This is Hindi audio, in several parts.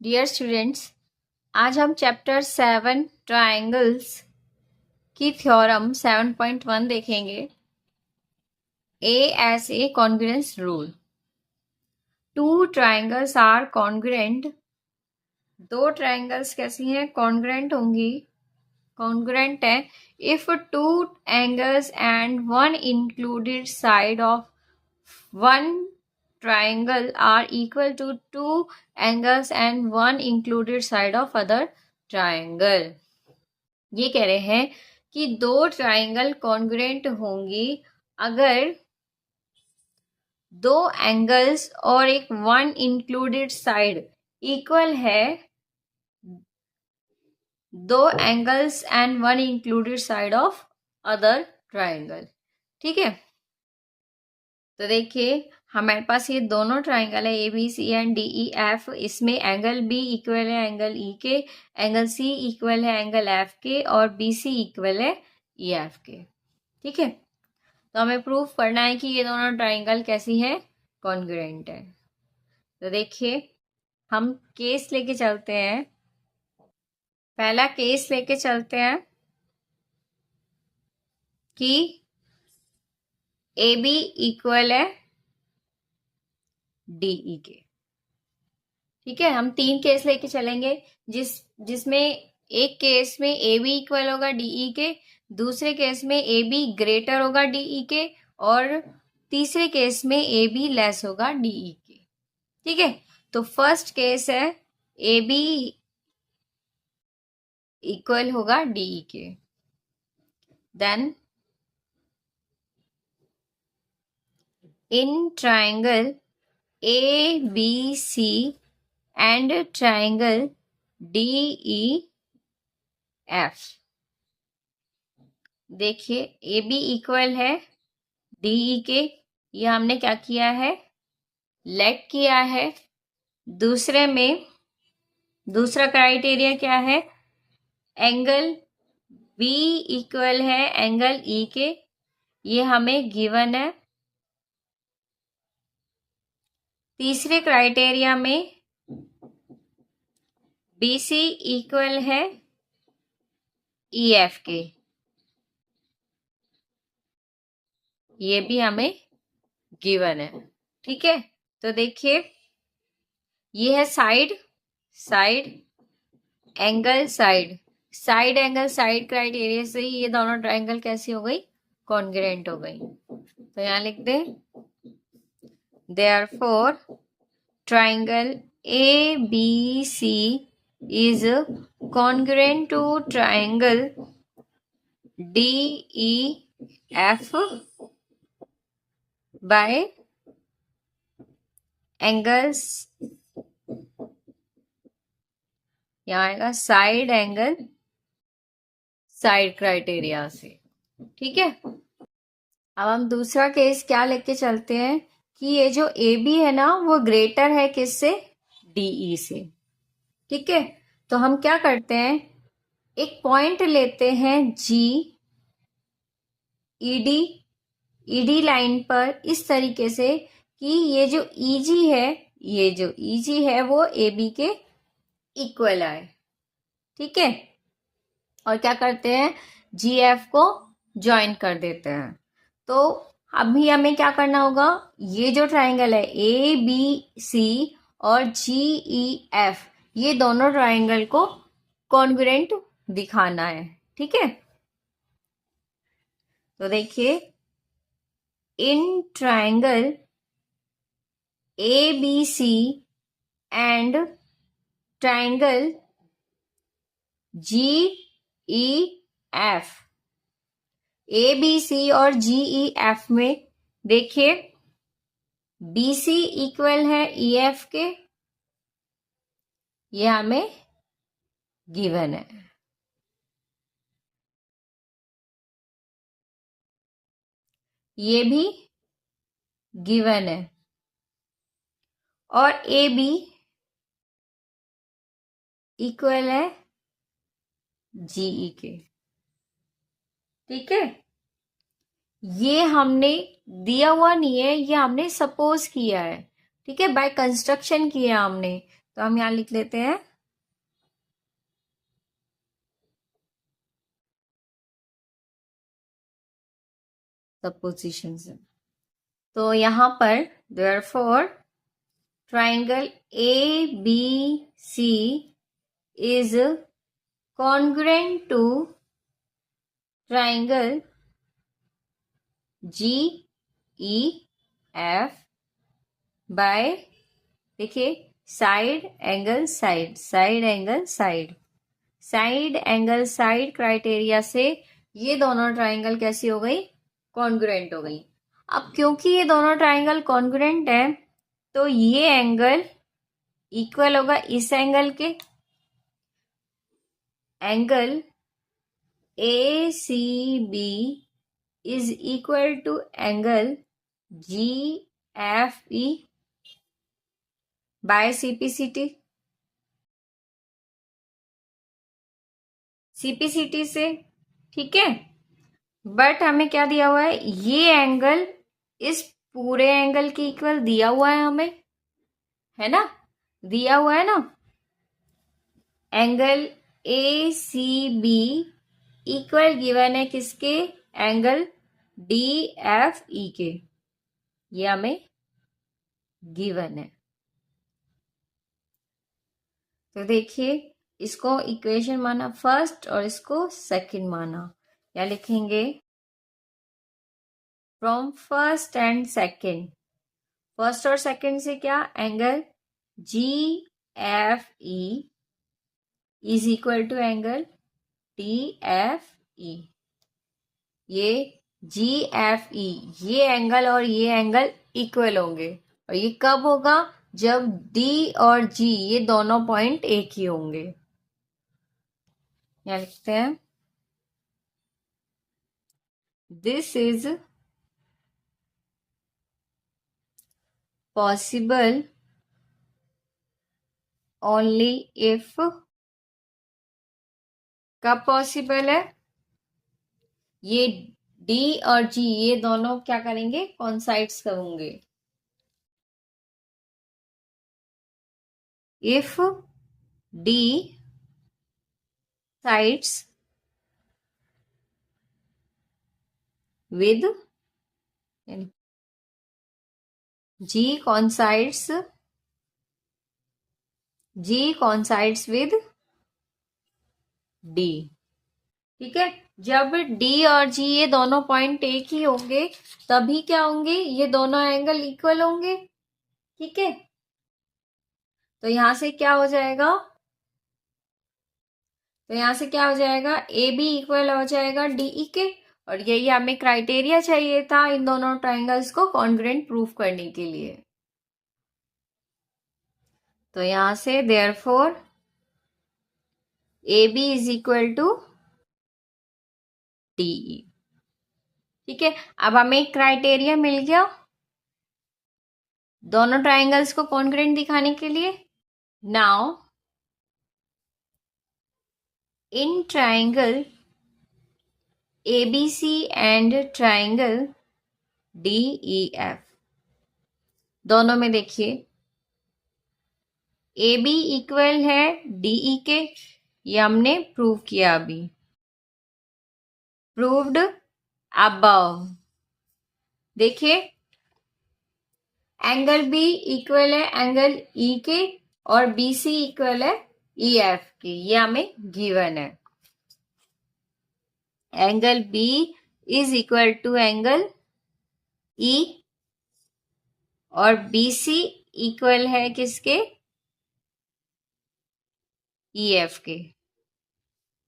डियर स्टूडेंट्स, आज हम चैप्टर 7 ट्राइंगल्स की थ्योरम 7.1 देखेंगे। A S A congruence rule. Two triangles are congruent. दो ट्राइंगल्स कैसी हैं? कॉन्ग्रुएंट होंगी, कॉन्ग्रुएंट है if two angles and one included side of one triangle are equal to two angles and one included side of other triangle। ये कह रहे हैं कि दो ट्राइंगल कॉन्ग्रुएंट होंगी अगर दो एंगल्स और एक वन इंक्लूडेड साइड इक्वल है, दो angles and one included side of other triangle. ठीक है, तो देखिए हमारे पास ये दोनों ट्राइंगल है A B C and D E F. इसमें एंगल बी इक्वल है एंगल ई के, एंगल सी इक्वल है एंगल एफ के और बी सी इक्वल है ई एफ के। ठीक है, तो हमें प्रूफ करना है कि ये दोनों ट्राइंगल कैसी है? कॉन्ग्रुएंट है। तो देखिए हम केस लेके चलते हैं। पहला केस लेके चलते हैं कि ए बी इक्वल है डीई के। ठीक है, हम तीन केस लेके चलेंगे जिसमें एक केस में ए बी इक्वल होगा डीई के, दूसरे केस में ए बी ग्रेटर होगा डीई के और तीसरे केस में ए बी लेस होगा डीई के। ठीक है, तो फर्स्ट केस है ए बी इक्वल होगा डीई के। Then in triangle A B C and triangle D E F, देखिए ए बी इक्वल है डीई के, ये हमने क्या किया है? लेट किया है। दूसरे में दूसरा क्राइटेरिया क्या है? एंगल बी इक्वल है एंगल ई के, ये हमें गिवन है। तीसरे क्राइटेरिया में बी सी इक्वल है ई एफ के, ये भी हमें गिवन है। ठीक है, तो देखिए ये है side angle side angle side criteria से ये दोनों ट्राइंगल कैसी हो गई? कॉन्ग्रुएंट हो गई। तो यहां लिख दे therefore triangle A B C is congruent to triangle D E F by angles, यहाँ आएगा साइड एंगल साइड क्राइटेरिया से। ठीक है, अब हम दूसरा केस क्या लेके चलते हैं कि ये जो ए बी है ना वो ग्रेटर है किससे? डीई से। ठीक है, तो हम क्या करते हैं, एक पॉइंट लेते हैं जी ईडी लाइन पर इस तरीके से कि ये जो ईजी है वो ए बी के इक्वल आए। ठीक है, और क्या करते हैं, जी एफ को ज्वाइन कर देते हैं। तो अभी हमें क्या करना होगा, ये जो ट्राइंगल है ए बी सी और जी ई एफ, ये दोनों ट्राइंगल को कॉन्ग्रुएंट दिखाना है। ठीक है, तो देखिए in triangle A B C and triangle G E F, A B C और जी ई एफ में देखिए बी सी इक्वल है ई एफ के, ये हमें गिवन है। ये भी गिवन है और ए बी इक्वल है जीई के। ठीक है, ये हमने दिया हुआ नहीं है, ये हमने सपोज किया है। ठीक है, बाय कंस्ट्रक्शन किया हमने। तो हम यहाँ लिख लेते हैं सपोजिशन से। तो यहाँ पर therefore triangle ABC is congruent to triangle GEF by, देखिए, side angle side, side angle side, side angle side criteria से ये दोनों ट्राइंगल कैसी हो गई? कॉन्ग्रुएंट हो गई। अब क्योंकि ये दोनों ट्राइंगल कॉन्ग्रुएंट है तो ये एंगल इक्वल होगा इस एंगल के। Angle ACB is equal to angle GFE by CPCT। CPCT से, ठीक है। बट हमें क्या दिया हुआ है? ये एंगल इस पूरे एंगल के इक्वल दिया हुआ है हमें, है ना? दिया हुआ है ना। एंगल ACB इक्वल गिवन है किसके? एंगल DFE के। ये हमें गिवन है। तो देखिए, इसको इक्वेशन माना फर्स्ट और इसको सेकंड माना। या लिखेंगे from first and second. First और सेकंड से क्या? Angle GFE is equal to angle DFE। ये GFE, ये एंगल और ये एंगल इक्वल होंगे। और ये कब होगा? जब D और G ये दोनों पॉइंट एक ही होंगे। यहाँ लिखते हैं this is possible only if, कब पॉसिबल है? ये D और G ये दोनों क्या करेंगे? कॉन्साइड्स करेंगे। If D sides with G coincides with D, ठीक है। जब D और G ये दोनों पॉइंट एक ही होंगे तभी क्या होंगे? ये दोनों एंगल इक्वल होंगे, ठीक है। तो यहां से क्या हो जाएगा? AB इक्वल हो जाएगा DE के। और यही हमें क्राइटेरिया चाहिए था इन दोनों ट्राइंगल्स को कॉन्ग्रुएंट प्रूफ करने के लिए। तो यहां से therefore AB is equal to DE, ठीक है। अब हमें एक क्राइटेरिया मिल गया दोनों ट्राइंगल्स को कॉन्ग्रुएंट दिखाने के लिए। Now in triangle ABC and triangle DEF, दोनों में देखिए AB इक्वल है DE के। ये हमने प्रूव किया अभी, प्रूव्ड अबव। देखिए एंगल B इक्वल है एंगल E के और BC इक्वल है EF के। ये हमें गिवन है। Angle B is equal to angle E और BC इक्वल है किसके? EF के।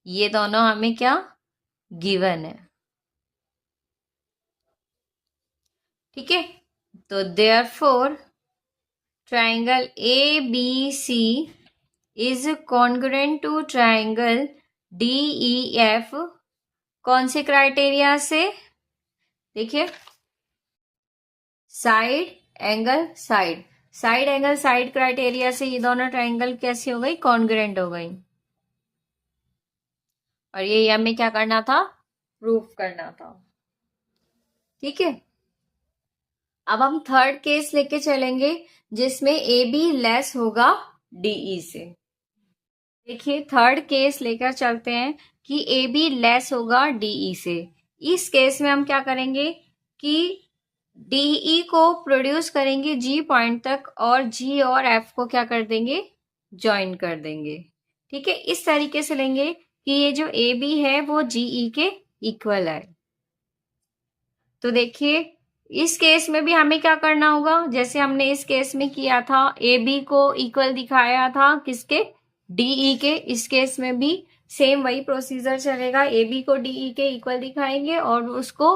ये दोनों हमें क्या गिवन है, ठीक है। तो therefore triangle ABC is congruent to triangle DEF। कौन से क्राइटेरिया से? देखिए side angle side, side angle side criteria से ये दोनों ट्राइंगल कैसी हो गई? कॉन्ग्रुएंट हो गई। और ये हमें क्या करना था? प्रूफ करना था, ठीक है। अब हम थर्ड केस लेके चलेंगे जिसमें AB लेस होगा डीई से। देखिए थर्ड केस लेकर चलते हैं कि ए बी लेस होगा डीई से। इस केस में हम क्या करेंगे कि डीई को प्रोड्यूस करेंगे जी पॉइंट तक और जी और एफ को क्या कर देंगे, ज्वाइन कर देंगे। ठीक है, इस तरीके से लेंगे कि ये जो ए बी है वो जीई के इक्वल है। तो देखिए इस केस में भी हमें क्या करना होगा, जैसे हमने इस केस में किया था, ए बी को इक्वल दिखाया था किसके, डीई के। इस केस में भी सेम वही प्रोसीजर चलेगा, ए बी को डीई के इक्वल दिखाएंगे और उसको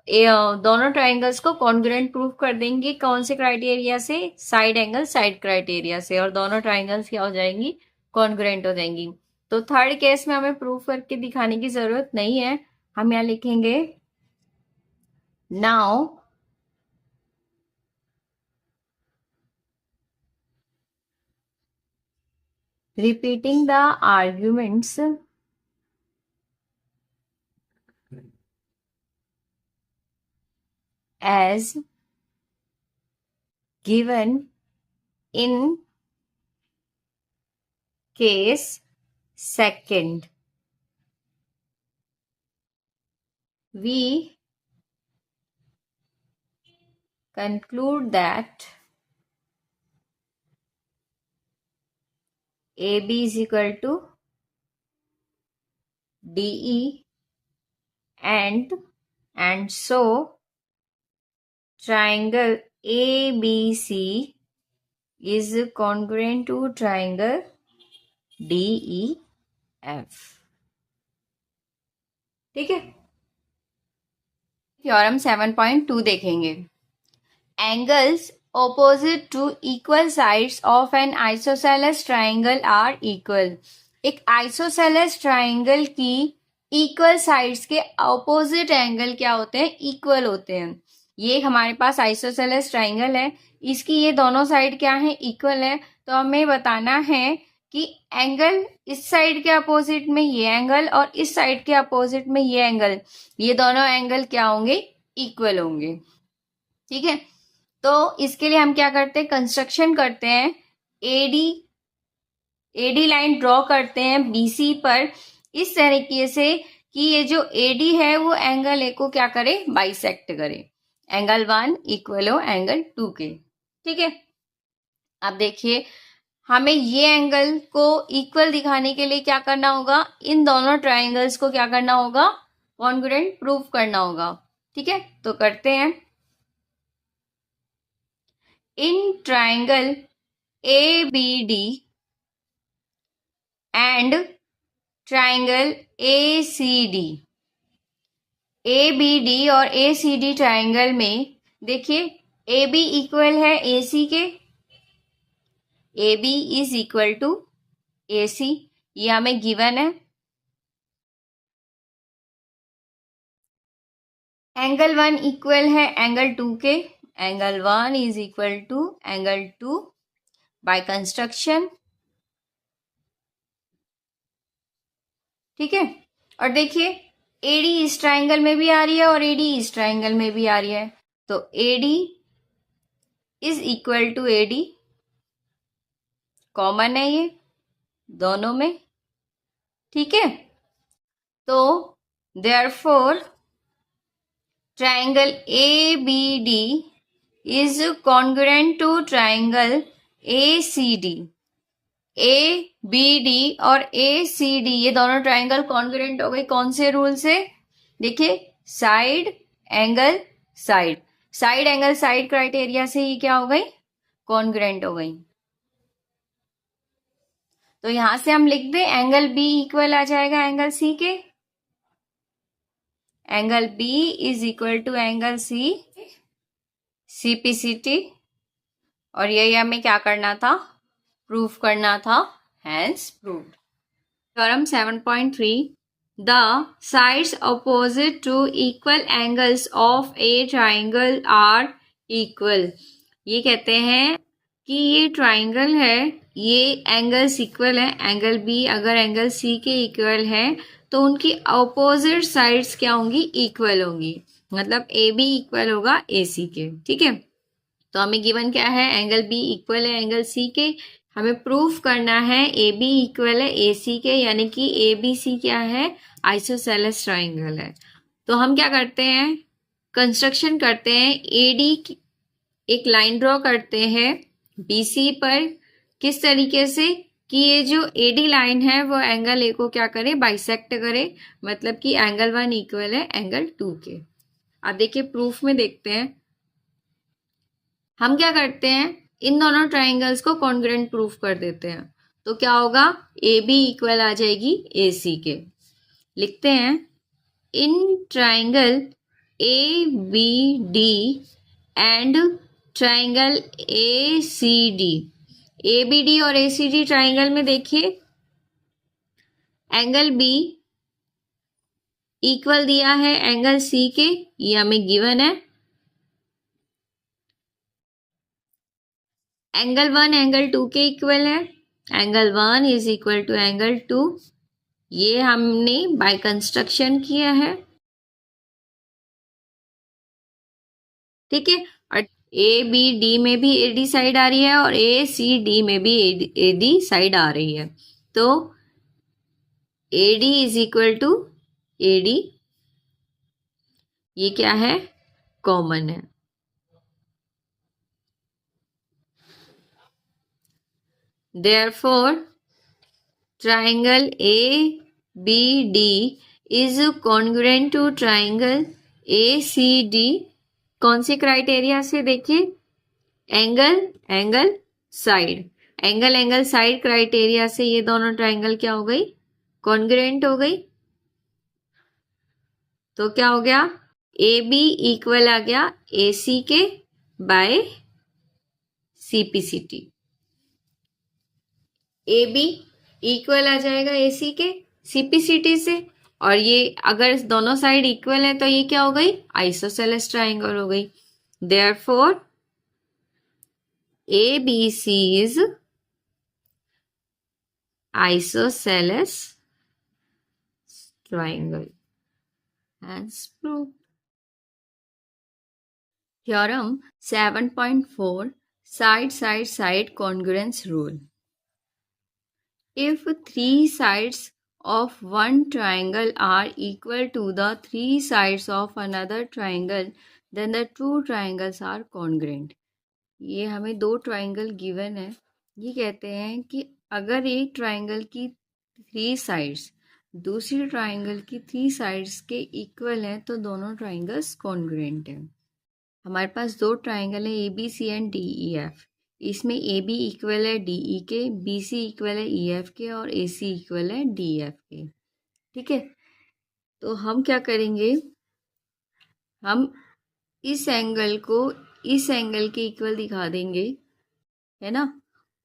दोनों ट्राइंगल्स को कॉन्ग्रुएंट प्रूव कर देंगे। कौन से क्राइटेरिया से, साइड एंगल साइड क्राइटेरिया से, और दोनों ट्राइंगल्स क्या हो जाएंगी, कॉन्ग्रुएंट हो जाएंगी। तो थर्ड केस में हमें प्रूफ करके दिखाने की जरूरत नहीं है, हम यहाँ लिखेंगे now repeating the arguments as given in case second, we conclude that AB is equal to DE and so triangle ABC is congruent to triangle DEF। ठीक है, थ्योरम 7.2 देखेंगे। Angles opposite to equal sides of an isosceles triangle are equal। एक आइसोसेलेस ट्राइंगल की इक्वल साइड्स के ऑपोजिट एंगल क्या होते हैं, इक्वल होते हैं। ये हमारे पास आइसोसेलेस ट्राइंगल है, इसकी ये दोनों साइड क्या है, इक्वल है। तो हमें बताना है कि एंगल इस साइड के अपोजिट में ये एंगल और इस साइड के अपोजिट में ये एंगल, ये दोनों एंगल क्या होंगे, इक्वल होंगे। ठीक है, तो इसके लिए हम क्या करते हैं, कंस्ट्रक्शन करते हैं, एडी लाइन ड्रॉ करते हैं बीसी पर इस तरीके से कि ये जो एडी है वो एंगल ए को क्या करे, बाइसेक्ट करे, एंगल 1 इक्वल हो एंगल 2 के। ठीक है, अब देखिए हमें ये एंगल को इक्वल दिखाने के लिए क्या करना होगा, इन दोनों ट्राइंगल्स को क्या करना होगा, कॉन्ग्रुएंट प्रूव करना होगा। ठीक है, तो करते हैं। In triangle ABD and triangle ACD, ABD और ACD ट्राइंगल में देखिए AB इक्वल है AC के, AB is equal to AC, ये हमें गिवन है। एंगल 1 इक्वल है एंगल 2 के, angle 1 is equal to angle 2 by construction. ठीक है, और देखिए AD इस ट्राइंगल में भी आ रही है और AD इस ट्राइंगल में भी आ रही है, तो AD is equal to AD, common है ये दोनों में। ठीक है, तो therefore triangle ABD is congruent to triangle ACD। ABD और ACD ये दोनों ट्राइंगल कॉन्ग्रुएंट हो गए, कौन से रूल से, देखिए side angle side, side angle side criteria से ये क्या हो गई, कॉन्ग्रुएंट हो गई। तो यहां से हम लिख दे एंगल B इक्वल आ जाएगा एंगल C के, angle B is equal to angle C, CPCT, और यही हमें क्या करना था, प्रूफ करना था, hence proved. Theorem 7.3 the sides opposite to equal angles of a triangle are equal. ये कहते हैं कि ये ट्राइंगल है, ये एंगल्स इक्वल है, एंगल B अगर एंगल C के इक्वल है तो उनकी अपोजिट साइड्स क्या होंगी, इक्वल होंगी, मतलब AB इक्वल होगा AC के। ठीक है, तो हमें गिवन क्या है, एंगल B इक्वल है एंगल C के, हमें प्रूफ करना है ए बी इक्वल है ए सी के, यानी कि ए बी सी क्या है, आइसोसेलेस ट्राइंगल है। तो हम क्या करते हैं, कंस्ट्रक्शन करते हैं, ए डी एक लाइन ड्रॉ करते हैं बी सी पर, किस तरीके से कि ये जो ए डी लाइन है वो एंगल ए को क्या करे, बाइसेक्ट करे, मतलब कि एंगल 1 इक्वल है एंगल 2 के। अब देखिए प्रूफ में देखते हैं, हम क्या करते हैं, इन दोनों ट्राइंगल्स को कॉन्ग्रुएंट प्रूफ कर देते हैं। तो क्या होगा, ए बी इक्वल आ जाएगी ए सी के। लिखते हैं, in triangle A B D and triangle A C D, A B D और ए सी डी ट्राइंगल में देखिए एंगल बी इक्वल दिया है एंगल सी के, ये हमें गिवन है। एंगल 1 एंगल 2 के इक्वल है, angle 1 is equal to angle 2, ये हमने बाय कंस्ट्रक्शन किया है। ठीक है, और ए बी डी में भी ए डी साइड आ रही है और ए सी डी में भी ए डी साइड आ रही है। तो A D is equal to A D, ये क्या है, कॉमन है। Therefore, triangle ABD is congruent to triangle ACD। कौन सी क्राइटेरिया से, देखिए angle angle side, angle angle side criteria से ये दोनों ट्राइंगल क्या हो गई, कॉन्ग्रुएंट हो गई। तो क्या हो गया, ए बी इक्वल आ गया ए सी के by CPCT, A B equal आ जाएगा ए सी के CPCT से, और ये अगर दोनों साइड इक्वल है तो ये क्या हो गई, आइसोसेलेस ट्राइंगल हो गई। Therefore A B C is isosceles triangle as proved। Theorem 7.4 side side side congruence rule। If three sides of one triangle are equal to the three sides of another triangle, then the two triangles are congruent। ये हमें दो ट्राइंगल गिवन है, ये कहते हैं कि अगर एक ट्राइंगल की थ्री साइड्स दूसरी ट्राइंगल की थ्री साइड्स के इक्वल हैं तो दोनों ट्राइंगल्स कॉन्ग्रुएंट हैं। हमारे पास दो ट्राइंगल है A B C and D E F, इसमें ए बी इक्वल है डी ई के, बी सी इक्वल है ई एफ के और ए सी इक्वल है डी एफ के। ठीक है, तो हम क्या करेंगे, हम इस एंगल को इस एंगल के इक्वल दिखा देंगे, है ना,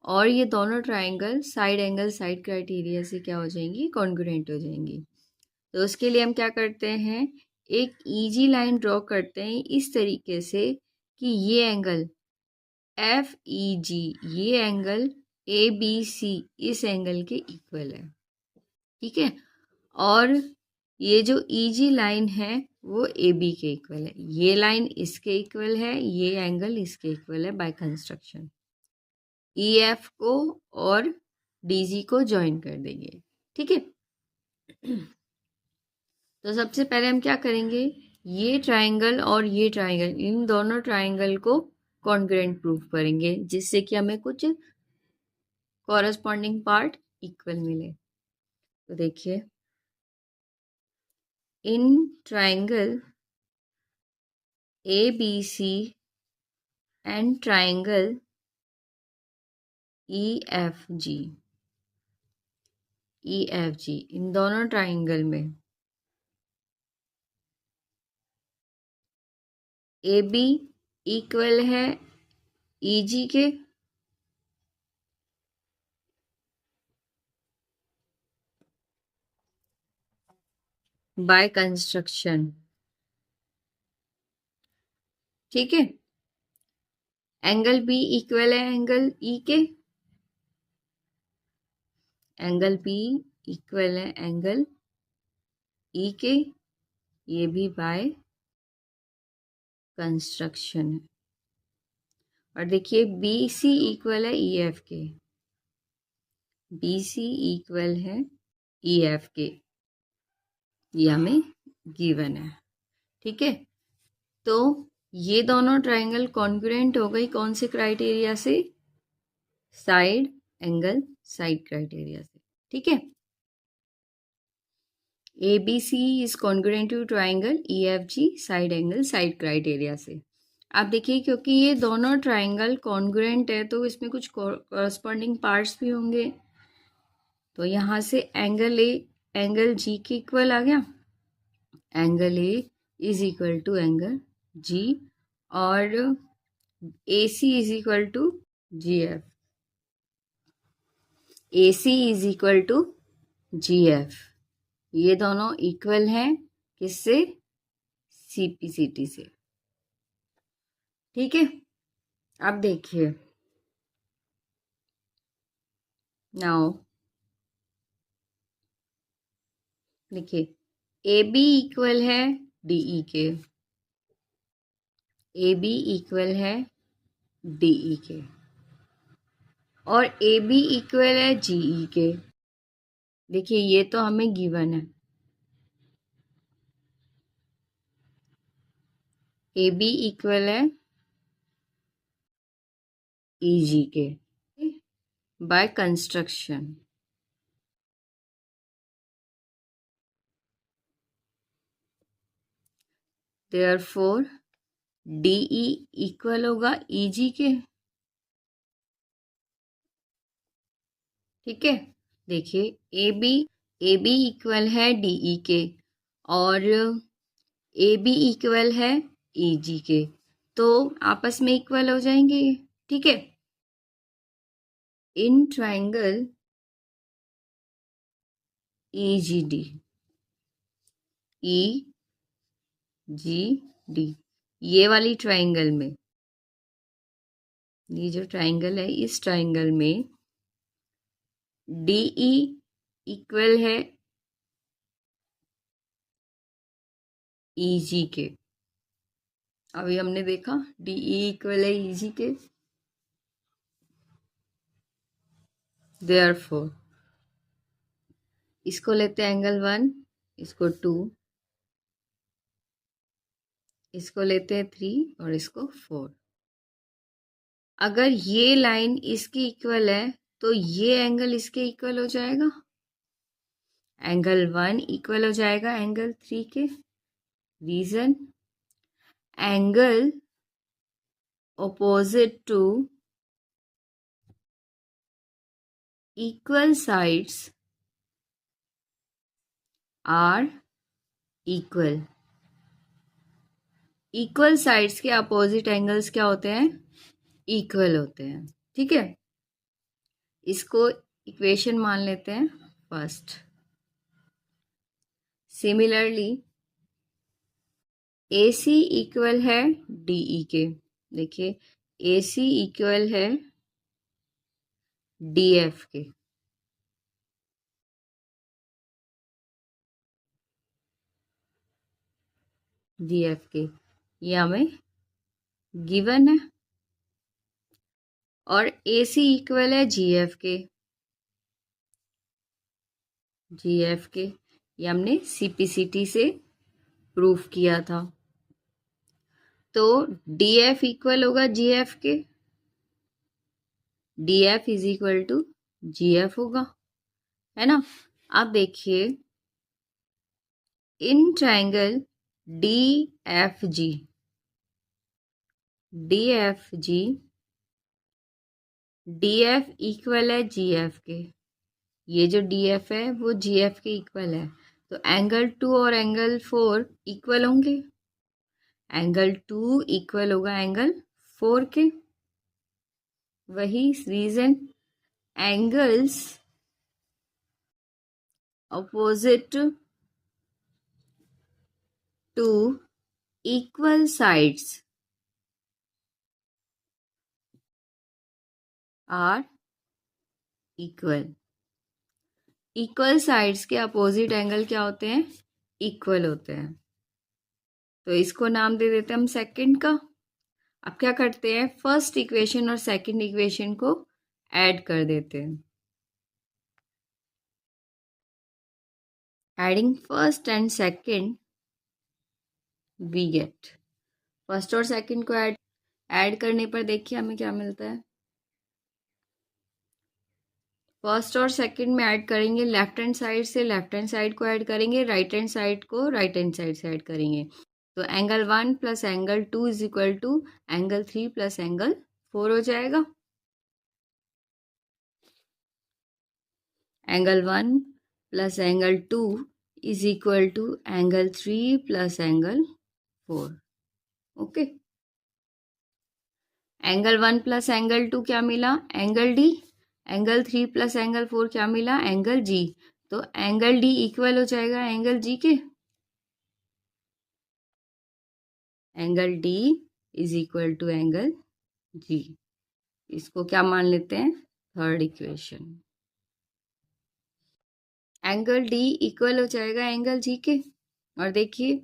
और ये दोनों triangle side angle side criteria से क्या हो जाएंगी, कॉन्ग्रुएंट हो जाएंगी। तो उसके लिए हम क्या करते हैं, एक ईजी लाइन ड्रॉ करते हैं इस तरीके से कि ये एंगल एफ ई जी, ये एंगल ए बी सी इस एंगल के इक्वल है। ठीक है, और ये जो ईजी लाइन है वो ए बी के इक्वल है, ये लाइन इसके इक्वल है, ये एंगल इसके इक्वल है बाय कंस्ट्रक्शन। ई एफ को और डी जी को ज्वाइन कर देंगे। ठीक है, तो सबसे पहले हम क्या करेंगे, ये ट्राइंगल और ये ट्राइंगल, इन दोनों ट्राइंगल को कॉन्ग्रुएंट प्रूफ करेंगे, जिससे कि हमें कुछ कॉरस्पॉन्डिंग पार्ट इक्वल मिले। तो देखिए, in triangle A B C and triangle E F G, इन दोनों ट्राइंगल में ए बी इक्वल है ई जी के, बाय कंस्ट्रक्शन। ठीक है, एंगल बी इक्वल है एंगल ई के, एंगल बी इक्वल है एंगल ई के, ये भी बाय कंस्ट्रक्शन है। और देखिए बी सी इक्वल है ई एफ के, बी सी इक्वल है ई एफ के, ये हमें गिवन है। ठीक है, तो ये दोनों ट्राइंगल कॉन्ग्रुएंट हो गई कौन से क्राइटेरिया से? साइड एंगल साइड क्राइटेरिया से। ठीक है, A B C is congruent to triangle E F G side angle side criteria से। आप देखिए क्योंकि ये दोनों ट्राइंगल कॉन्ग्रुएंट है तो इसमें कुछ कॉरस्पॉन्डिंग पार्ट्स भी होंगे। तो यहाँ से एंगल ए एंगल जी के इक्वल आ गया, angle A is equal to angle G, और A C is equal to G F, A C is equal to G F. ये दोनों इक्वल हैं किससे? सीपीसीटी से। ठीक है, अब देखिए नाउ, देखिए ए बी इक्वल है डीई के, ए बी इक्वल है डीई के, और ए बी इक्वल है जीई के। देखिए ये तो हमें गिवन है, ए बी इक्वल है ई जी के by construction. Therefore DE equal होगा ई जी के। ठीक है, देखिए ए बी इक्वल है डीई के और ए बी इक्वल है ई जी के, तो आपस में इक्वल हो जाएंगे। ठीक है, in triangle E G D, E G D, ये वाली ट्राइंगल में, ये जो ट्राइंगल है इस ट्राइंगल में डीई इक्वल है ई जी के। अभी हमने देखा डीई इक्वल है ई जी के, देयरफॉर इसको लेते हैं एंगल 1, इसको 2, इसको लेते हैं 3 और इसको 4। अगर ये लाइन इसकी इक्वल है तो ये एंगल इसके इक्वल हो जाएगा, एंगल 1 इक्वल हो जाएगा एंगल 3 के। Reason, angle opposite to equal sides are equal। Equal sides के अपोजिट एंगल्स क्या होते हैं? इक्वल होते हैं। ठीक है, इसको इक्वेशन मान लेते हैं फर्स्ट। सिमिलरली ए सी इक्वल है डीई के, देखिए ए सी इक्वल है डी एफ के। डी एफ के ये हमें गिवन है, और ए सी इक्वल है जी एफ के, जी एफ के ये हमने सीपीसीटी से प्रूफ किया था। तो डी एफ इक्वल होगा जी एफ के, D F is equal to G F होगा, है ना। अब देखिए in triangle D F G, D F G, D F equal है जी एफ के, ये जो डी एफ है वो जी एफ के इक्वल है, तो एंगल 2 और एंगल 4 इक्वल होंगे, एंगल 2 इक्वल होगा एंगल 4 के। वही reason, angles opposite to equal sides are equal। Equal sides के अपोजिट एंगल क्या होते हैं? इक्वल होते हैं। तो इसको नाम दे देते हैं हम सेकंड का। अब क्या करते हैं, फर्स्ट इक्वेशन और सेकंड इक्वेशन को ऐड कर देते हैं। Adding first and second we get, first और सेकंड को ऐड करने पर देखिए हमें क्या मिलता है। फर्स्ट और सेकंड में ऐड करेंगे लेफ्ट हैंड साइड से लेफ्ट हैंड साइड को ऐड करेंगे, राइट हैंड साइड को राइट हैंड साइड से ऐड करेंगे। तो angle 1 plus angle 2 is equal to angle 3 plus angle 4 हो जाएगा। Angle 1 plus angle 2 is equal to angle 3 plus angle 4। Okay, angle 1 plus angle 2 क्या मिला? Angle D. Angle 3 plus angle 4 क्या मिला? Angle G. तो एंगल डी इक्वल हो जाएगा एंगल जी के। Angle D is equal to angle G. इसको क्या मान लेते हैं? Third equation. Angle D equal हो जाएगा एंगल जी के। और देखिए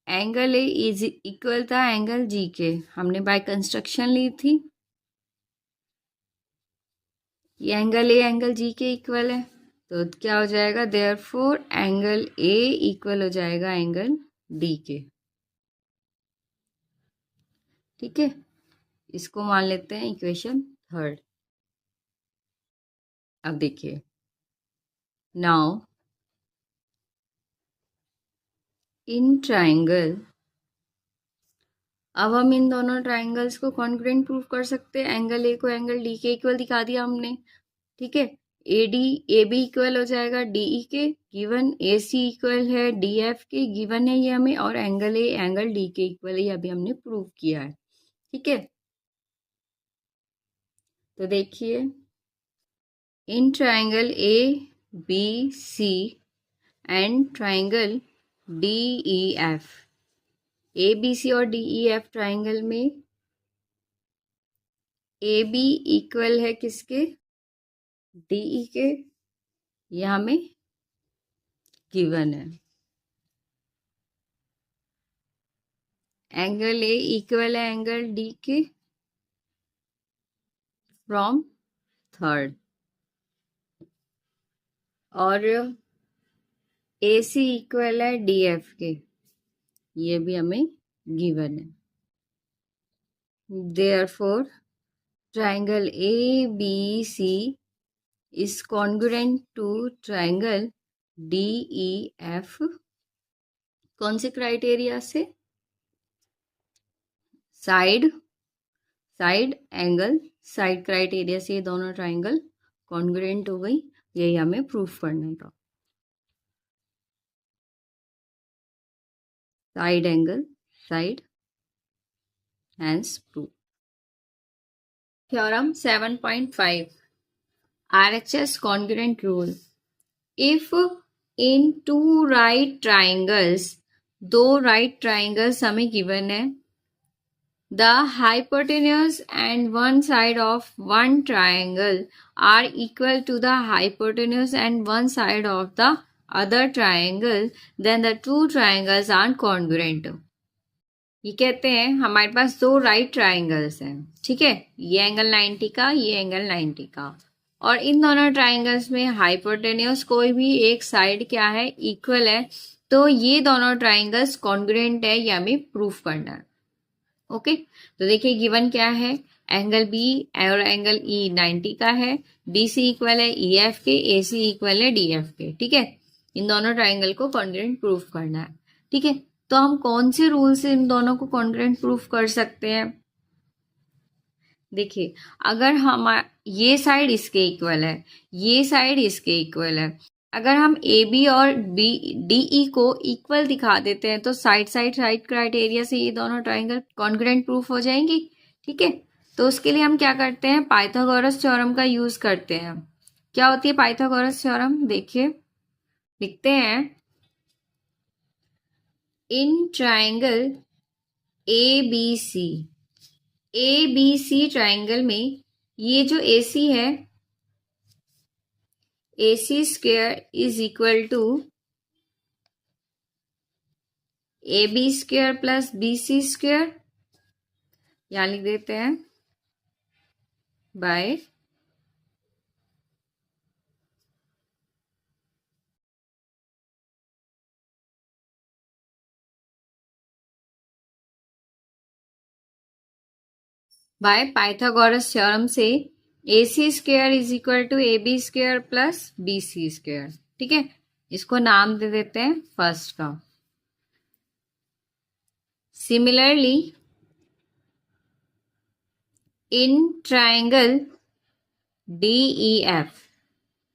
एंगल ए इज इक्वल था एंगल जी के, हमने बाय कंस्ट्रक्शन ली थी। ये एंगल ए एंगल जी के इक्वल है, तो क्या हो जाएगा? देयरफॉर एंगल ए इक्वल हो जाएगा एंगल डी के। ठीक है, इसको मान लेते हैं इक्वेशन थर्ड। अब देखिए नाउ इन ट्राइंगल, अब हम इन दोनों ट्राइंगल्स को कॉन्ग्रुएंट प्रूव कर सकते हैं। एंगल ए को एंगल डी के इक्वल दिखा दिया हमने। ठीक है, A D A B equal हो जाएगा डी ई के, गिवन ए सी इक्वल है डी एफ के, गिवन है ये हमें, और एंगल ए एंगल डी के इक्वल है, ये अभी हमने प्रूव किया है। ठीक है, तो देखिए in triangle A B C and triangle D E F, A B C और डी ई एफ ट्राइंगल में ए बी इक्वल है किसके? डी ई के, यह हमें गिवन है। एंगल ए इक्वल है एंगल डी के फ्रॉम थर्ड, और ए सी इक्वल है डी एफ के, ये भी हमें गिवन है। Therefore triangle A B C is congruent to triangle D E F. कौन से क्राइटेरिया से? Side, side angle, side criteria से ये दोनों ट्राइंगल कॉन्ग्रुएंट हो गई, यही हमें प्रूफ करना था। Side angle, side, hence proof. Theorem 7.5 RHS congruent rule. If in two right triangles, दो right triangles हमें given है, the hypotenuse and one side of one triangle are equal to the hypotenuse and one side of the other triangle, then the two triangles are congruent. ये कहते हैं हमारे पास दो राइट ट्राइंगल्स हैं, ठीक है, ये एंगल 90 का, ये एंगल 90 का, और इन दोनों ट्राइंगल्स में हाइपोटेन्यूस कोई भी एक साइड क्या है? इक्वल है, तो ये दोनों ट्राइंगल्स कॉन्ग्रुएंट है, ये हमें प्रूफ करना है। ओके, तो देखिए गिवन क्या है? एंगल बी और एंगल ई 90 का है, डी सी इक्वल है ई एफ के, ए सी इक्वल है डी एफ के। ठीक है, इन दोनों ट्राइंगल को कॉन्ग्रुएंट प्रूफ करना है। ठीक है, तो हम कौन से रूल से इन दोनों को कॉन्ग्रुएंट प्रूफ कर सकते हैं? देखिए अगर हम ये साइड इसके इक्वल है, ये साइड इसके इक्वल है, अगर हम ए बी और बी डी ई को इक्वल दिखा देते हैं तो साइड साइड साइड क्राइटेरिया से ये दोनों ट्राइंगल कॉन्ग्रुएंट प्रूफ हो जाएंगी। ठीक है, तो उसके लिए हम क्या करते हैं? पाइथागोरस थ्योरम का यूज करते हैं। क्या होती है पाइथागोरस थ्योरम? देखिए लिखते हैं, in triangle A B C triangle में ये जो ए सी है, A C square is equal to A B square plus B C square, यहाँ लिख देते हैं बाय बाय पाइथागोरस थ्योरम से AC square is equal to AB square plus BC square. ठीक है, इसको नाम दे देते हैं फर्स्ट का। सिमिलरली इन ट्राइंगल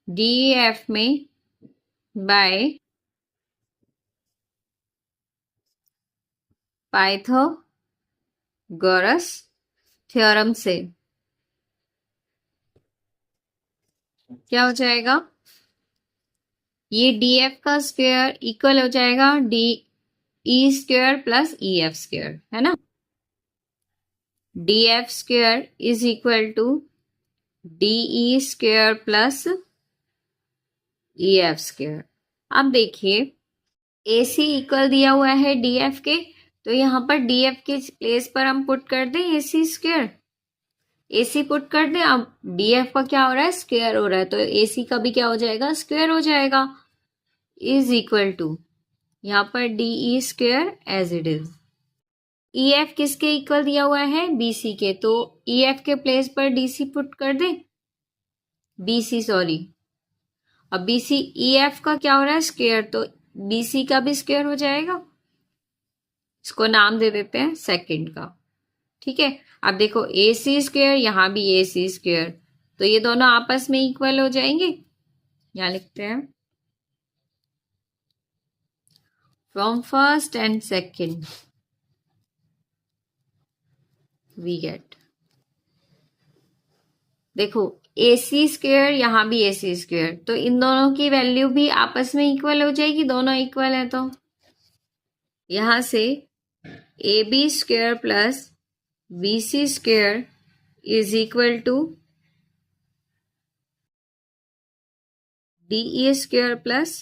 DEF में बाय पाइथागोरस थ्योरम से क्या हो जाएगा, ये DF का स्क्वायर इक्वल हो जाएगा DE square plus EF square, है ना। DF square is equal to DE square plus EF square. अब देखिए AC इक्वल दिया हुआ है DF के, तो यहाँ पर DF के प्लेस पर हम पुट कर दें AC स्क्वायर। AC पुट कर दें, अब DF का क्या हो रहा है, स्क्वायर हो रहा है, तो AC का भी क्या हो जाएगा, स्क्वायर हो जाएगा। इज इक्वल टू यहाँ पर DE square as it is. EF किसके इक्वल दिया हुआ है, BC के, तो EF के प्लेस पर DC पुट कर दें, BC सॉरी। अब BC EF का क्या हो रहा है, स्क्वायर, तो BC का भी स्क्वायर हो जाएगा। इसको नाम दे देते हैं सेकंड का। ठीक है, अब देखो AC स्क्वायर, यहाँ भी AC स्क्वायर, तो ये दोनों आपस में इक्वल हो जाएंगे। यहाँ लिखते हैं from first and second we get, देखो AC स्क्वायर, यहाँ भी AC स्क्वायर, तो इन दोनों की वैल्यू भी आपस में इक्वल हो जाएगी, दोनों इक्वल है, तो यहां से AB square plus BC square is equal to DE square plus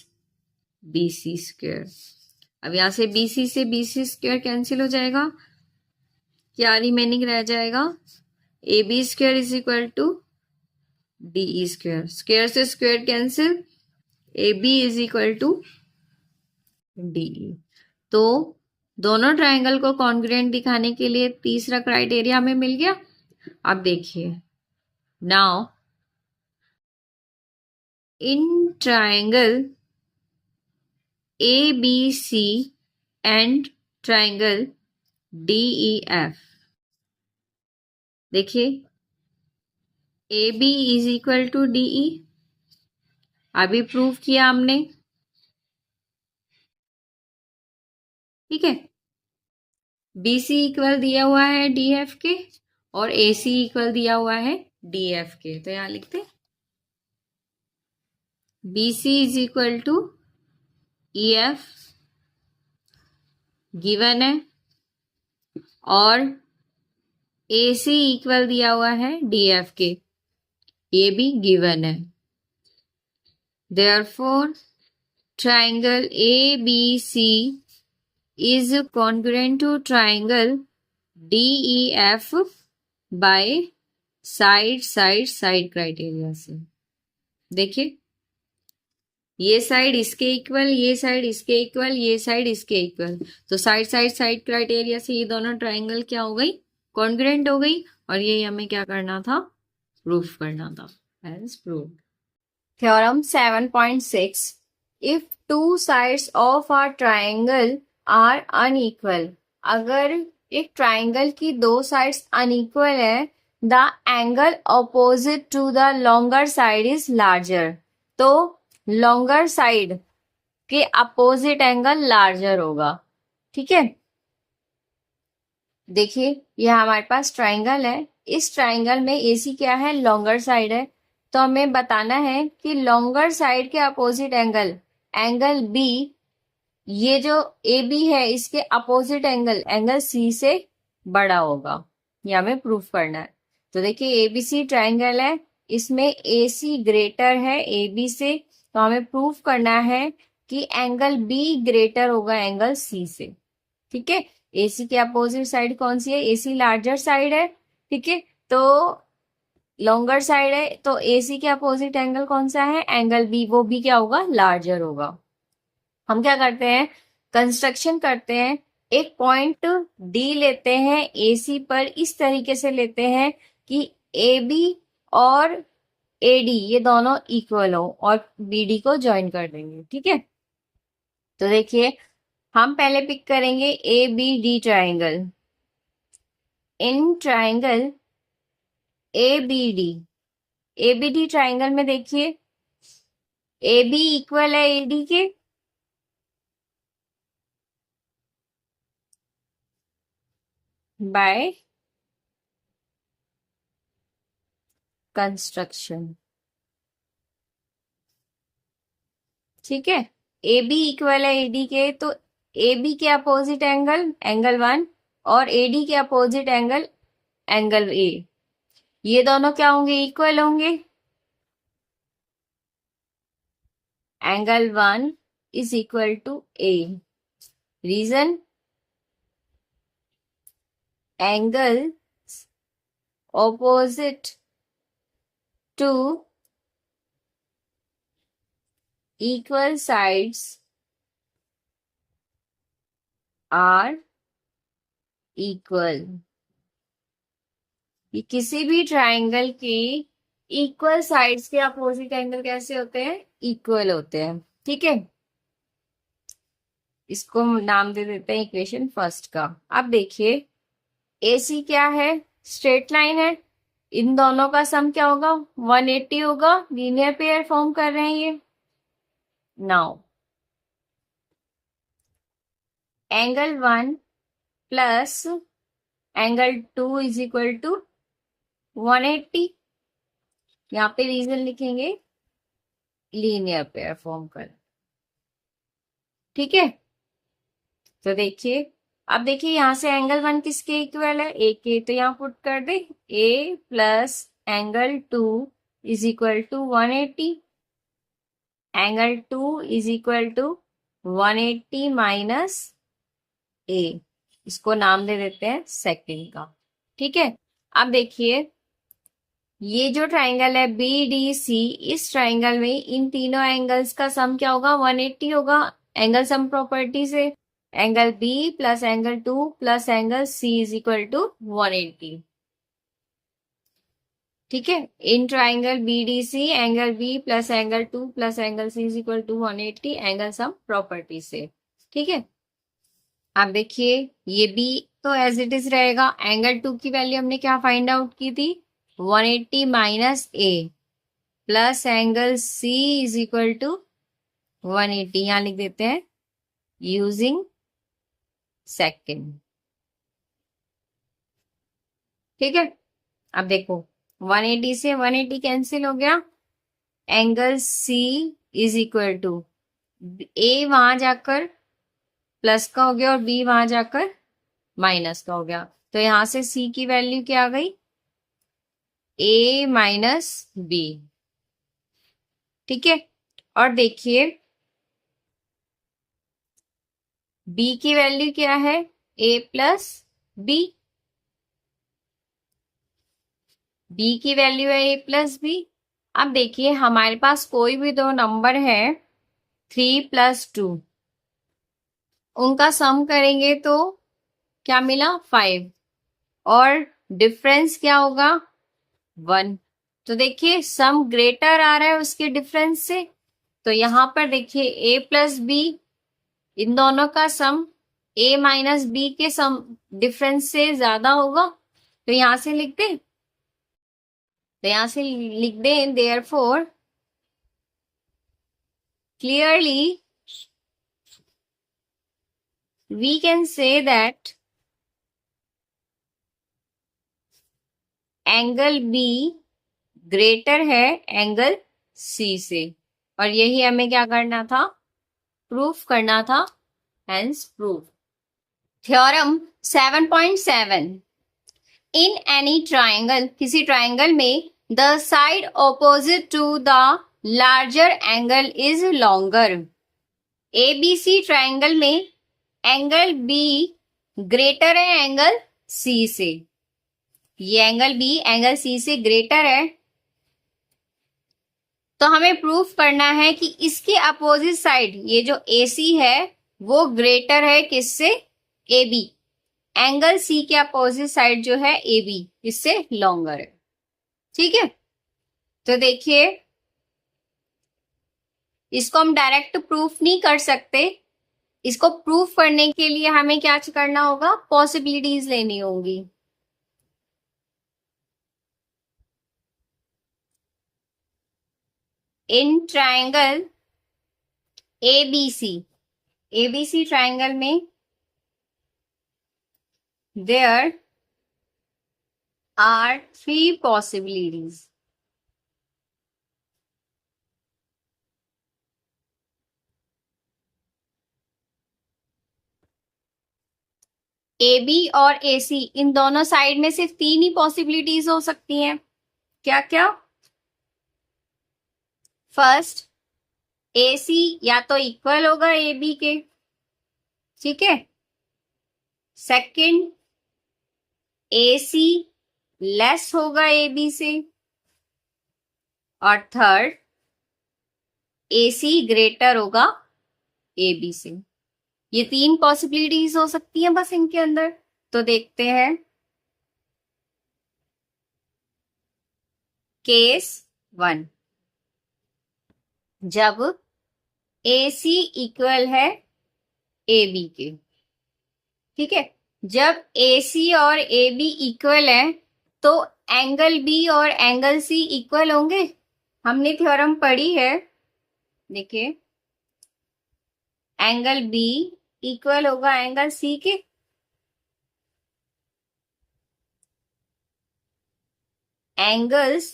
BC square. अब यहां से BC स्क्वायर कैंसिल हो जाएगा, क्या रिमेनिंग रह जाएगा, AB square is equal to DE square, square से square cancel, AB is equal to DE। तो दोनों ट्राइंगल को कॉन्ग्रुएंट दिखाने के लिए तीसरा क्राइटेरिया हमें मिल गया। अब देखिए, now in triangle ABC and triangle DEF, देखिए AB is equal to DE, अभी प्रूव किया हमने। ठीक है, BC इक्वल दिया हुआ है DF के और AC इक्वल दिया हुआ है DF के, तो यहां लिखते BC is equal to EF given है और AC इक्वल दिया हुआ है DF के, ये भी गिवन है। Therefore, triangle ABC is congruent to triangle DEF by side criteria से। देखिए ये साइड इसके इक्वल, ये साइड इसके इक्वल, ये साइड इसके इक्वल, तो साइड क्राइटेरिया से ये दोनों ट्राइंगल क्या हो गई, कॉन्ग्रुएंट हो गई, और ये हमें क्या करना था, प्रूफ करना था। Hence proved. Theorem 7.6 If two sides of a triangle are unequal, अगर एक ट्राइंगल की दो साइड्स अनइक्वल है, the angle opposite to the longer side is larger, तो लॉन्गर साइड के अपोजिट एंगल लार्जर होगा। ठीक है, देखिए यह हमारे पास ट्राइंगल है, इस ट्राइंगल में AC क्या है, लॉन्गर साइड है, तो हमें बताना है कि लॉन्गर साइड के अपोजिट एंगल B, ये जो AB है इसके अपोजिट एंगल C से बड़ा होगा, ये हमें प्रूफ करना है। तो देखिए ABC ट्राइंगल है, इसमें AC ग्रेटर है AB से, तो हमें प्रूफ करना है कि एंगल B ग्रेटर होगा एंगल C से। ठीक है, AC के अपोजिट साइड कौन सी है, AC लार्जर साइड है। ठीक है, तो लॉन्गर साइड है, तो AC के अपोजिट एंगल कौन सा है, एंगल B, वो भी क्या होगा, लार्जर होगा। हम क्या करते हैं, कंस्ट्रक्शन करते हैं, एक पॉइंट डी लेते हैं AC पर, इस तरीके से लेते हैं कि AB और AD ये दोनों इक्वल हो और BD को ज्वाइन कर देंगे। ठीक है, तो देखिए हम पहले पिक करेंगे ABD ट्राइंगल। इन ट्राइंगल ABD ट्राइंगल में देखिए AB इक्वल है AD के, बाय कंस्ट्रक्शन। ठीक है, AB इक्वल है AD के, तो AB के अपोजिट एंगल एंगल 1 और AD के अपोजिट एंगल एंगल A, ये दोनों क्या होंगे? इक्वल होंगे। Angle 1 is equal to A। Reason, angle opposite to equal sides are equal। ये किसी भी ट्राइंगल के इक्वल साइड्स के अपोजिट एंगल कैसे होते हैं? इक्वल होते हैं। ठीक है, इसको नाम दे देते हैं इक्वेशन फर्स्ट का। अब देखिए AC क्या है? स्ट्रेट लाइन है, इन दोनों का सम क्या होगा? 180 होगा। लीनियर पेयर फॉर्म कर रहे हैं ये। Now angle 1 plus angle 2 is equal to 180। यहाँ पे रीजन लिखेंगे, लीनियर पेयर फॉर्म कर। ठीक है, तो देखिए अब देखिए यहां से एंगल 1 किसके इक्वल है? A के, तो यहाँ पुट कर दे A plus angle 2 is equal to 180। Angle 2 is equal to 180 minus A, इसको नाम दे देते हैं सेकंड का। ठीक है, अब देखिए ये जो ट्राइंगल है BDC, इस ट्राइंगल में इन तीनों एंगल्स का सम क्या होगा? 180 होगा। एंगल सम प्रॉपर्टी से angle B plus angle 2 plus angle C is equal to 180। ठीक है, in triangle BDC angle B plus angle 2 plus angle C is equal to 180 angle sum property से। ठीक है, अब देखिए ये B तो एज इट इज रहेगा। एंगल 2 की वैल्यू हमने क्या फाइंड आउट की थी? 180 minus A plus angle C is equal to 180, यहां लिख देते हैं यूजिंग सेकंड। ठीक है, अब देखो 180 से 180 कैंसिल हो गया। Angle C is equal to A वहां जाकर प्लस का हो गया और B वहां जाकर माइनस का हो गया, तो यहां से C की वैल्यू क्या आ गई? A minus B। ठीक है, और देखिए B की वैल्यू क्या है? A plus B। B की वैल्यू है A प्लस B। अब देखिए हमारे पास कोई भी दो नंबर है 3 प्लस 2, उनका सम करेंगे तो क्या मिला? 5, और डिफरेंस क्या होगा? 1। तो देखिए सम ग्रेटर आ रहा है उसके डिफरेंस से, तो यहां पर देखिए A प्लस B, इन दोनों का सम A माइनस B के सम डिफरेंस से ज्यादा होगा, तो यहां से लिख दे, तो यहां से लिख दें therefore clearly we can say that angle B greater है एंगल C से, और यही हमें क्या करना था? प्रूफ करना था। Hence proof. Theorem 7.7, in any triangle, किसी ट्राइंगल में the side opposite to the larger angle is longer. ABC triangle में एंगल B ग्रेटर है एंगल C से, ये एंगल B एंगल C से ग्रेटर है, तो हमें प्रूफ करना है कि इसके अपोजिट साइड ये जो AC है वो ग्रेटर है किससे? ए बी, एंगल सी के अपोजिट साइड जो है ए बी इससे लॉन्गर है। ठीक है, तो देखिए इसको हम डायरेक्ट प्रूफ नहीं कर सकते, इसको प्रूफ करने के लिए हमें क्या करना होगा, पॉसिबिलिटीज लेनी होंगी। In triangle ABC, ABC triangle में there are 3 possibilities. A B और ए सी इन दोनों साइड में सिर्फ 3 ही पॉसिबिलिटीज हो सकती हैं। क्या क्या? फर्स्ट, ए सी या तो इक्वल होगा ए बी के, ठीक है। सेकंड, ए सी लेस होगा ए बी से, और थर्ड, ए सी ग्रेटर होगा ए बी से। ये 3 पॉसिबिलिटीज हो सकती हैं बस इनके अंदर। तो देखते हैं केस 1, जब ए सी इक्वल है ए बी के, ठीक है। जब ए सी और ए बी इक्वल है तो एंगल बी और एंगल सी इक्वल होंगे। हमने थ्योरम पढ़ी है, देखिए एंगल बी इक्वल होगा एंगल सी के। Angles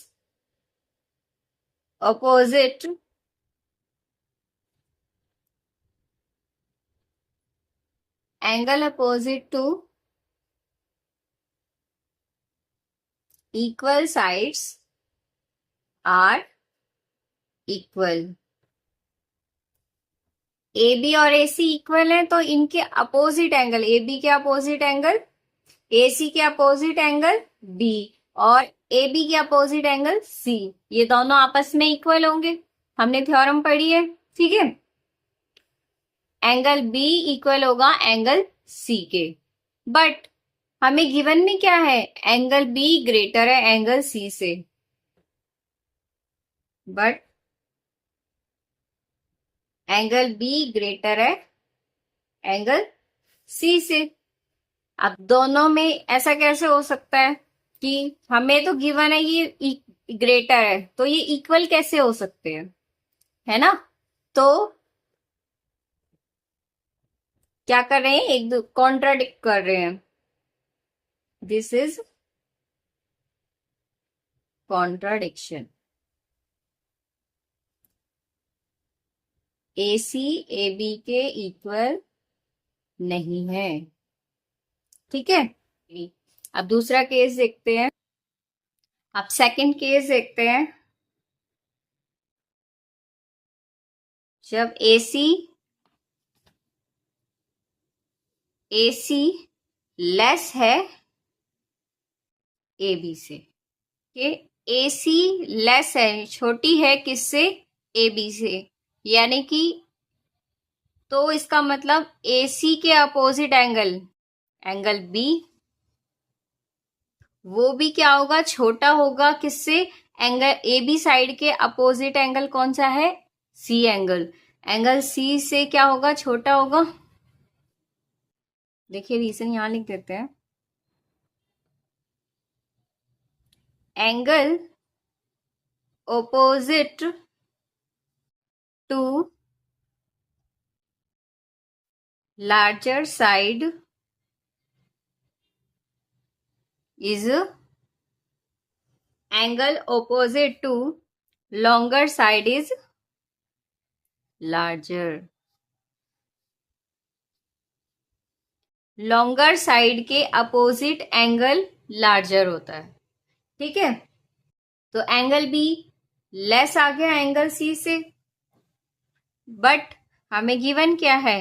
opposite to equal sides are equal. A B और ए सी इक्वल है तो इनके अपोजिट एंगल, ए बी के अपोजिट एंगल ए सी के अपोजिट एंगल बी, और ए बी के अपोजिट एंगल सी, ये दोनों आपस में इक्वल होंगे। हमने थ्योरम पढ़ी है, ठीक है। एंगल बी इक्वल होगा एंगल सी के, बट हमें गिवन में क्या है, एंगल बी ग्रेटर है एंगल सी से, बट एंगल बी ग्रेटर है एंगल सी से। अब दोनों में ऐसा कैसे हो सकता है कि हमें तो गिवन है ये ग्रेटर है, तो ये इक्वल कैसे हो सकते हैं, है ना। तो क्या कर रहे हैं, एक दो कॉन्ट्राडिक्ट कर रहे हैं। This is contradiction. A C A B के इक्वल नहीं है, ठीक है। अब दूसरा केस देखते हैं, अब सेकंड केस देखते हैं। जब ए सी लेस है ए बी से, कि ए सी लेस है, छोटी है किससे, ए बी से, यानी कि तो इसका मतलब ए सी के अपोजिट एंगल, एंगल बी, वो भी क्या होगा, छोटा होगा किससे, एंगल ए बी साइड के अपोजिट एंगल कौन सा है, सी एंगल, एंगल सी से क्या होगा, छोटा होगा। देखिए रीजन यहां लिख देते हैं। Angle opposite to larger side is angle opposite to longer side is larger. Longer side के अपोजिट एंगल लार्जर होता है, ठीक है। तो एंगल बी लेस आ गया एंगल सी से, बट हमें गिवन क्या है,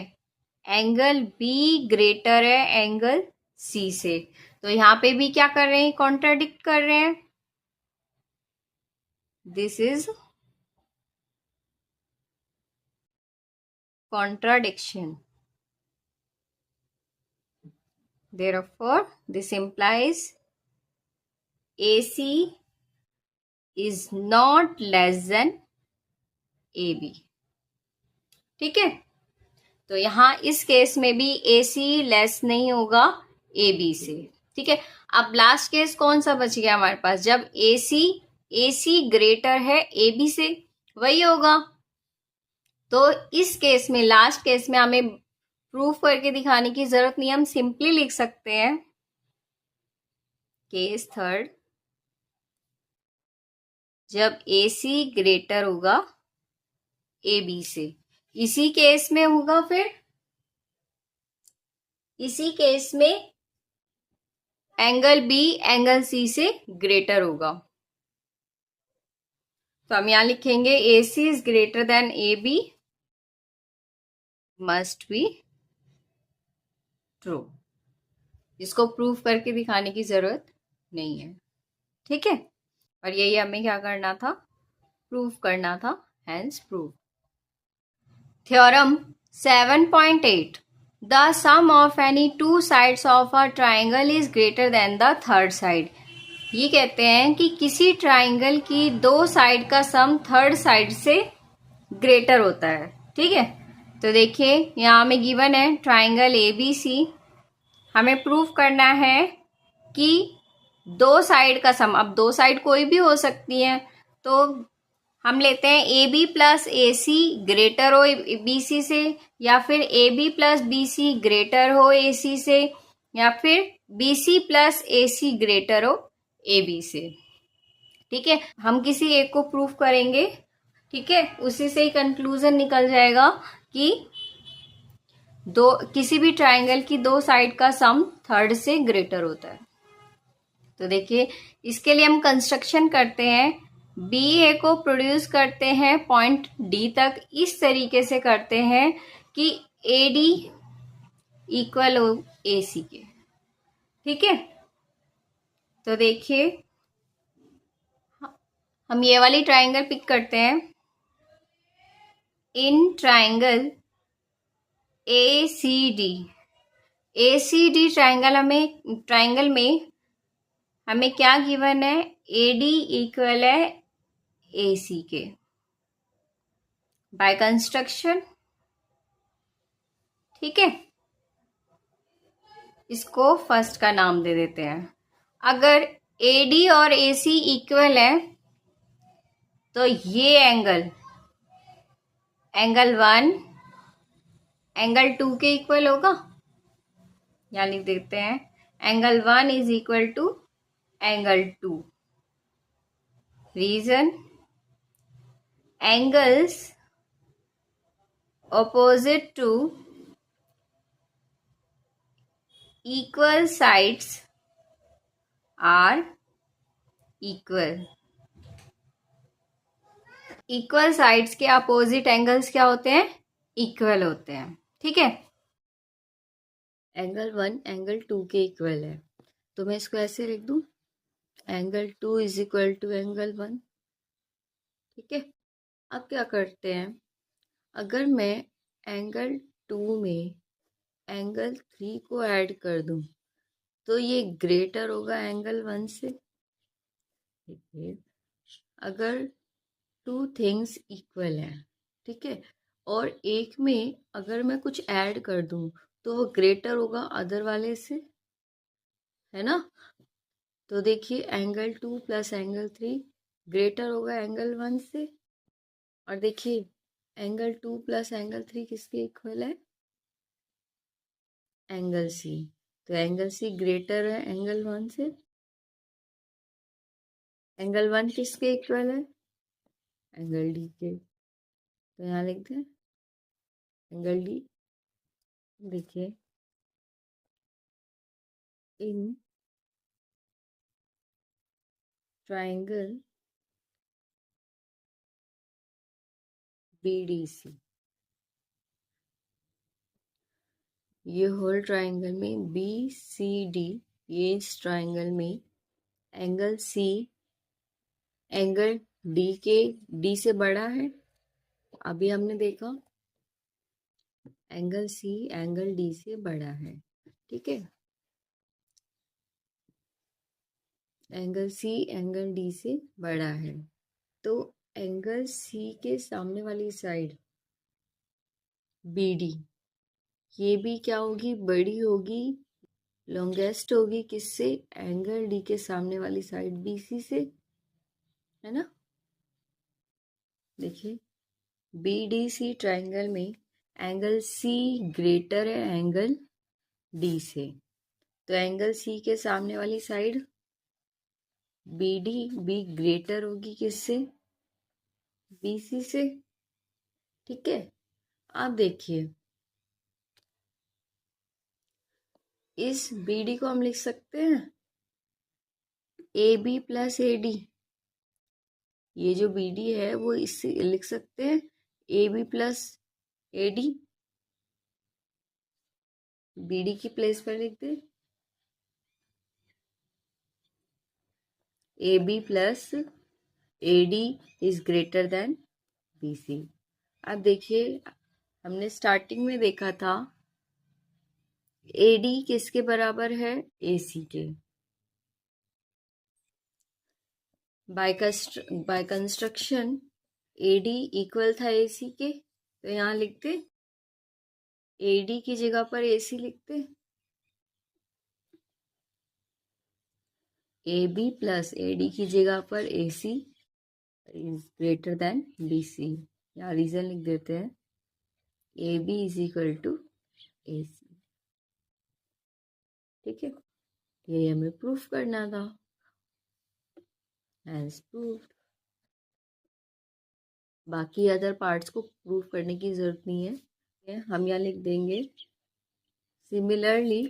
एंगल बी ग्रेटर है एंगल सी से। तो यहां पे भी क्या कर रहे हैं, कॉन्ट्राडिक्ट कर रहे हैं। This is contradiction. therefore this implies AC is not less than AB. ठीक है, तो यहां इस केस में भी AC लेस नहीं होगा AB से. ठीक है, अब लास्ट केस कौन सा बच गया हमारे पास, जब AC ग्रेटर है AB से, वही होगा. तो इस केस में, लास्ट केस में हमें प्रूफ करके दिखाने की जरूरत नहीं, हम सिंपली लिख सकते हैं केस थर्ड, जब AC ग्रेटर होगा AB से. इसी केस में होगा, फिर इसी केस में एंगल B एंगल C से ग्रेटर होगा. तो हम यहां लिखेंगे AC is greater then AB must be true. इसको प्रूफ करके दिखाने की जरूरत नहीं है. ठीक है, और यही हमें क्या करना था, प्रूफ करना था. Hence proof. Theorem 7.8, the sum of any two sides of a triangle is greater than the third side. ये कहते हैं कि किसी ट्राइंगल की दो साइड का सम थर्ड साइड से ग्रेटर होता है. ठीक है, तो देखिए यहाँ हमें गिवन है ट्राइंगल ABC. हमें प्रूफ करना है कि दो साइड का सम, अब दो साइड कोई भी हो सकती है, तो हम लेते हैं AB प्लस AC ग्रेटर हो BC से, या फिर AB प्लस BC ग्रेटर हो AC से, या फिर BC प्लस AC ग्रेटर हो AB से. ठीक है, हम किसी एक को प्रूफ करेंगे. ठीक है, उसी से ही कंक्लूजन निकल जाएगा कि किसी भी ट्राइंगल की दो साइड का सम थर्ड से ग्रेटर होता है. तो देखिए, इसके लिए हम कंस्ट्रक्शन करते हैं. BA को प्रोड्यूस करते हैं पॉइंट D तक, इस तरीके से करते हैं कि AD इक्वल हो AC के. ठीक है, तो देखिए हम ये वाली ट्राइंगल पिक करते हैं. इन ट्राइंगल ACD ट्राइंगल में हमें क्या गिवन है, AD इक्वल है AC के. बाय कंस्ट्रक्शन, ठीक है, इसको फर्स्ट का नाम दे देते हैं. अगर AD और AC इक्वल है तो ये एंगल 1 एंगल 2 के इक्वल होगा. यहाँ लिख देते हैं angle 1 is equal to angle 2. Reason, angles opposite to equal sides are equal. Equal sides के अपोजिट एंगल्स क्या होते हैं, इक्वल होते हैं. ठीक है, एंगल 1 एंगल 2 के इक्वल है, तो मैं इसको ऐसे लिख दूं, angle 2 is equal to angle 1. ठीक है, अब क्या करते हैं, अगर मैं एंगल 2 में एंगल 3 को ऐड कर दूं तो ये ग्रेटर होगा एंगल 1 से. देखिए, अगर टू थिंग्स इक्वल है, ठीक है, और एक में अगर मैं कुछ ऐड कर दूं तो वो ग्रेटर होगा अदर वाले से, है ना. तो देखिए एंगल 2 प्लस एंगल 3 ग्रेटर होगा एंगल 1 से. और देखिए एंगल 2 प्लस एंगल 3 किसके इक्वल है, एंगल C. तो एंगल C ग्रेटर है एंगल 1 से. एंगल 1 किसके इक्वल है, एंगल D के. तो यहाँ लिखते हैं एंगल D. देखिए इन ट्राइंगल BDC, ये होल ट्राइंगल में BCD, ये इस ट्राइंगल में एंगल C एंगल D से बड़ा है. अभी हमने देखा एंगल C एंगल D से बड़ा है. ठीक है, एंगल सी एंगल डी से बड़ा है, तो एंगल सी के सामने वाली साइड बी डी, ये भी क्या होगी, बड़ी होगी, लॉन्गेस्ट होगी किससे, एंगल डी के सामने वाली साइड बी सी से, है ना। देखिए बी डी सी ट्राइंगल में एंगल सी ग्रेटर है एंगल डी से, तो एंगल सी के सामने वाली side B D B greater होगी किससे, बी सी से। ठीक है, आप देखिए इस बी डी को हम लिख सकते हैं A B plus A D, ये जो बी डी है वो इससे लिख सकते हैं A B plus A D, B D की प्लेस पर लिख दे A B plus A D is greater than B C. अब देखिए हमने स्टार्टिंग में देखा था ए डी किसके बराबर है, ए सी के। By construction A D equal था ए सी के, तो यहाँ लिखते ए डी की जगह पर ए सी लिखते, A B plus A D की जगह पर A C is greater than B C. यहाँ रीजन लिख देते हैं A B is equal to A C. ठीक है, ये हमें प्रूफ करना था, हैज प्रूव्ड। बाकी अदर पार्ट्स को प्रूफ करने की जरूरत नहीं है, हम यहाँ लिख देंगे similarly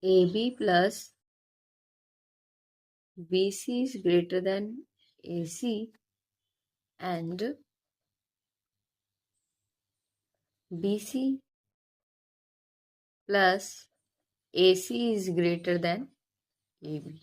A B plus B C is greater than A C and B C plus A C is greater than A B.